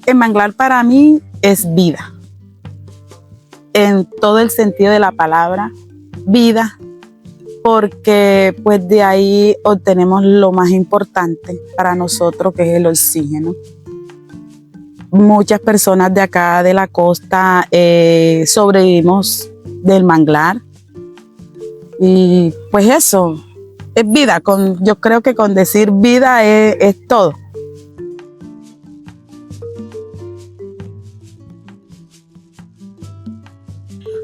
El manglar para mí es vida, en todo el sentido de la palabra, vida, porque pues de ahí obtenemos lo más importante para nosotros, que es el oxígeno. Muchas personas de acá de la costa sobrevivimos del manglar y pues eso es vida. Yo creo que con decir vida es todo.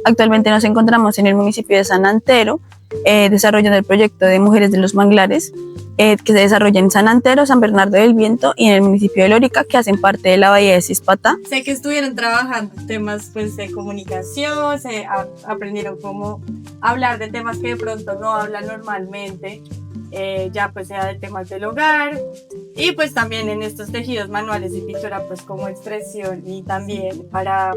Actualmente nos encontramos en el municipio de San Antero, desarrollando el proyecto de Mujeres de los Manglares, que se desarrolla en San Antero, San Bernardo del Viento y en el municipio de Lorica, que hacen parte de la bahía de Cispatá. Sé que estuvieron trabajando temas pues, de comunicación, aprendieron cómo hablar de temas que de pronto no hablan normalmente, ya pues sea de temas del hogar, y pues también en estos tejidos manuales y pintura pues como expresión, y también para,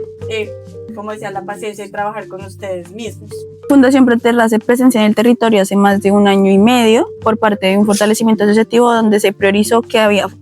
como decía, la paciencia y trabajar con ustedes mismos. Fundación Proterra hace presencia en el territorio hace más de 1 año y medio por parte de un fortalecimiento asociativo donde se priorizó que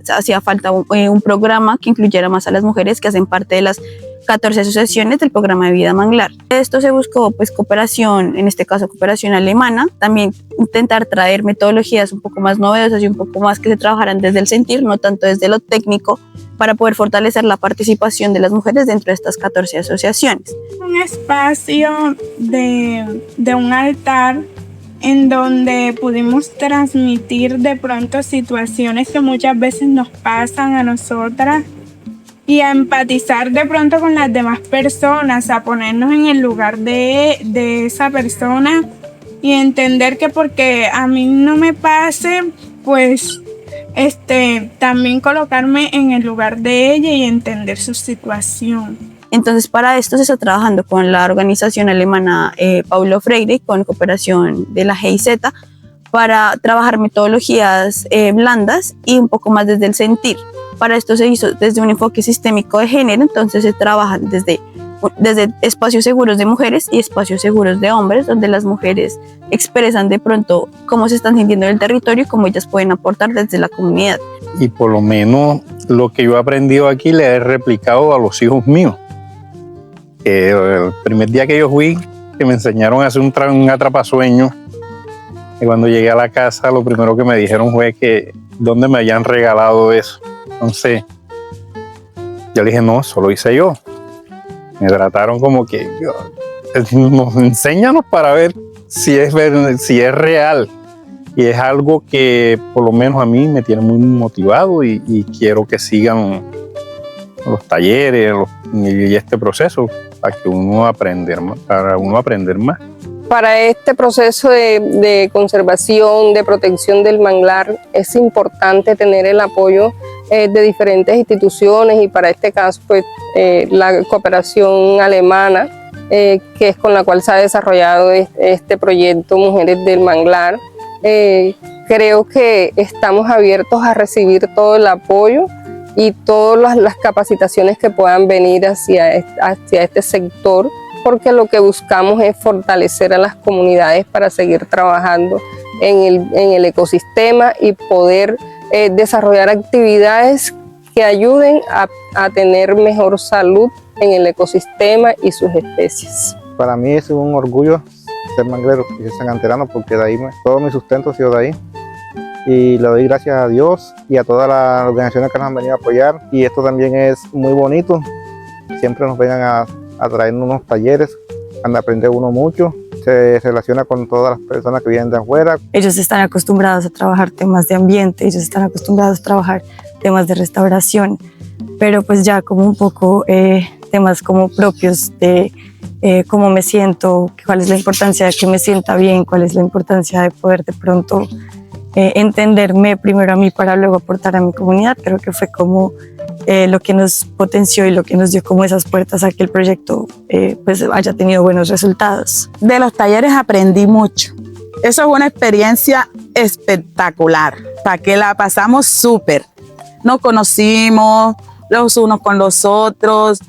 hacía falta un programa que incluyera más a las mujeres que hacen parte de las 14 asociaciones del programa de vida manglar. Esto se buscó pues cooperación, en este caso cooperación alemana, también intentar traer metodologías un poco más novedosas y un poco más que se trabajaran desde el sentir, no tanto desde lo técnico, para poder fortalecer la participación de las mujeres dentro de estas 14 asociaciones. Un espacio de un altar en donde pudimos transmitir de pronto situaciones que muchas veces nos pasan a nosotras y a empatizar de pronto con las demás personas, a ponernos en el lugar de esa persona y entender que porque a mí no me pase, pues también colocarme en el lugar de ella y entender su situación. Entonces, para esto se está trabajando con la organización alemana Paulo Freire, con cooperación de la GIZ, para trabajar metodologías blandas y un poco más desde el sentir. Para esto se hizo desde un enfoque sistémico de género, entonces se trabaja desde espacios seguros de mujeres y espacios seguros de hombres, donde las mujeres expresan de pronto cómo se están sintiendo en el territorio y cómo ellas pueden aportar desde la comunidad. Y por lo menos lo que yo he aprendido aquí le he replicado a los hijos míos. El primer día que yo fui, que me enseñaron a hacer un atrapasueños, y cuando llegué a la casa lo primero que me dijeron fue que dónde me habían regalado eso. Entonces yo le dije, no, eso lo hice yo. Me trataron como que enséñanos para ver si es real. Y es algo que por lo menos a mí me tiene muy motivado y quiero que sigan los talleres y este proceso para uno aprender más. Para este proceso de conservación, de protección del manglar, es importante tener el apoyo de diferentes instituciones y para este caso pues la cooperación alemana, que es con la cual se ha desarrollado este proyecto Mujeres del Manglar. Creo que estamos abiertos a recibir todo el apoyo y todas las capacitaciones que puedan venir hacia este sector, porque lo que buscamos es fortalecer a las comunidades para seguir trabajando en el ecosistema y poder desarrollar actividades que ayuden a tener mejor salud en el ecosistema y sus especies. Para mí es un orgullo ser manglero y ser sananterano, porque de ahí todo mi sustento ha sido de ahí. Y le doy gracias a Dios y a todas las organizaciones que nos han venido a apoyar. Y esto también es muy bonito. Siempre nos vengan a traernos unos talleres, donde aprende uno mucho. Se relaciona con todas las personas que vienen de afuera. Ellos están acostumbrados a trabajar temas de ambiente, ellos están acostumbrados a trabajar temas de restauración, pero pues ya como un poco temas como propios de cómo me siento, cuál es la importancia de que me sienta bien, cuál es la importancia de poder de pronto entenderme primero a mí para luego aportar a mi comunidad. Creo que fue como lo que nos potenció y lo que nos dio como esas puertas a que el proyecto pues haya tenido buenos resultados. De los talleres aprendí mucho. Eso es una experiencia espectacular, para que la pasamos súper. Nos conocimos los unos con los otros,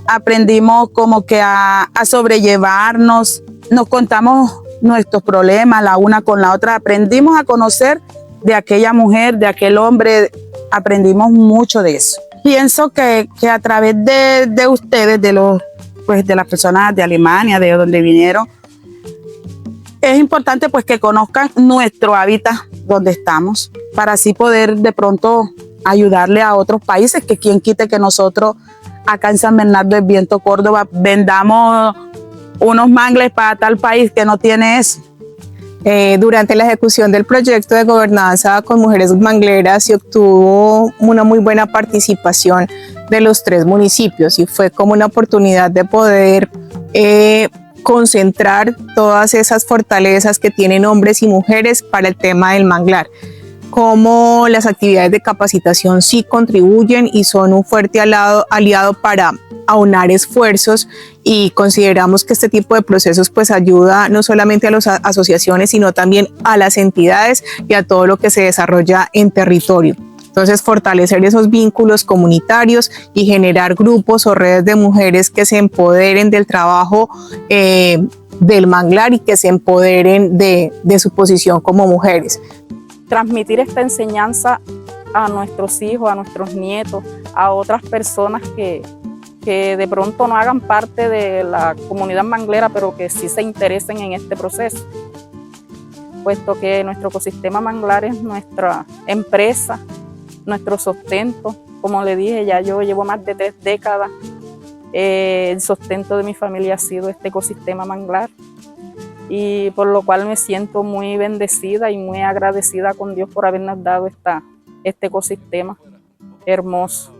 aprendimos como que a sobrellevarnos, nos contamos nuestros problemas la una con la otra, aprendimos a conocer de aquella mujer, de aquel hombre, aprendimos mucho de eso. pienso que a través de ustedes, pues de las personas de Alemania, de donde vinieron, es importante pues que conozcan nuestro hábitat donde estamos, para así poder de pronto ayudarle a otros países, que quien quite que nosotros acá en San Bernardo del Viento, Córdoba, vendamos unos mangles para tal país que no tiene eso. Durante la ejecución del proyecto de gobernanza con mujeres mangleras se obtuvo una muy buena participación de los 3 municipios y fue como una oportunidad de poder concentrar todas esas fortalezas que tienen hombres y mujeres para el tema del manglar. Como las actividades de capacitación sí contribuyen y son un fuerte aliado para aunar esfuerzos, y consideramos que este tipo de procesos pues ayuda no solamente a las asociaciones, sino también a las entidades y a todo lo que se desarrolla en territorio. Entonces, fortalecer esos vínculos comunitarios y generar grupos o redes de mujeres que se empoderen del trabajo del manglar y que se empoderen de su posición como mujeres. Transmitir esta enseñanza a nuestros hijos, a nuestros nietos, a otras personas que de pronto no hagan parte de la comunidad manglera, pero que sí se interesen en este proceso, puesto que nuestro ecosistema manglar es nuestra empresa, nuestro sustento. Como le dije, ya yo llevo más de 3 décadas, el sustento de mi familia ha sido este ecosistema manglar, y por lo cual me siento muy bendecida y muy agradecida con Dios por habernos dado este ecosistema hermoso.